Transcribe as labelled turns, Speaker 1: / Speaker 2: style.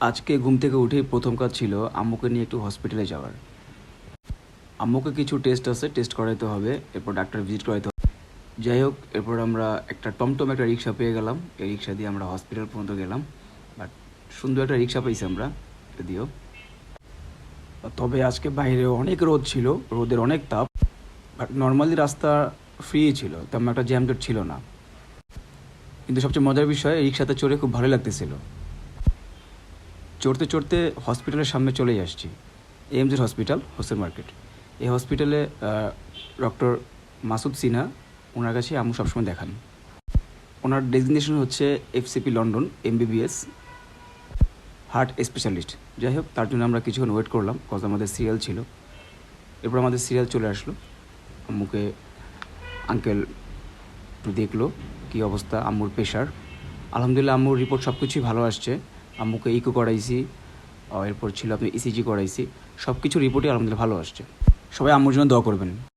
Speaker 1: আজকে ঘুম থেকে উঠেই প্রথম কাজ ছিল আম্মুকে নিয়ে একটু হসপিটালে যাওয়ার। আম্মুকে কিছু টেস্ট আছে, টেস্ট করাইতে হবে, এরপর ডাক্তার ভিজিট করাইতে হবে। যাই হোক, এরপর আমরা একটা টমটম একটা রিক্সা পেয়ে গেলাম। এই রিক্সা দিয়ে আমরা হসপিটাল পর্যন্ত গেলাম। বাট সুন্দর একটা রিক্সা পাইছি আমরা যদিও। তবে আজকে বাইরে অনেক রোদ ছিল, রোদের অনেক তাপ। বাট নর্মালি রাস্তা ফ্রি ছিল, তেমন একটা জ্যামজট ছিল না। কিন্তু সবচেয়ে মজার বিষয়, এই রিক্সাতে চড়ে খুব ভালো লাগতেছিল। চড়তে চড়তে হসপিটালের সামনে চলেই আসছি। এএমজের হসপিটাল, হোসেন মার্কেট। এই হসপিটালে ডক্টর মাসুদ সিনহা, ওনার কাছে আম্মু সবসময় দেখান। ওনার ডেজিগনেশন হচ্ছে FCP London MBBS heart specialist. যাই হোক, তার জন্য আমরা কিছুক্ষণ ওয়েট করলাম, কজ আমাদের সিরিয়াল ছিল। এরপর আমাদের সিরিয়াল চলে আসলো। আম্মুকে আঙ্কেল একটু দেখলো কী অবস্থা, আম্মুর প্রেশার। আলহামদুলিল্লাহ আম্মুর রিপোর্ট সব কিছুই ভালো আসছে। আম্মুকে ইকো করাইছি, এরপর ছিল আপনি ইসিজি করাইছি। সব কিছু রিপোর্টই আলহামদুলিল্লাহ ভালো আসছে। সবাই আম্মুর জন্য দোয়া করবেন।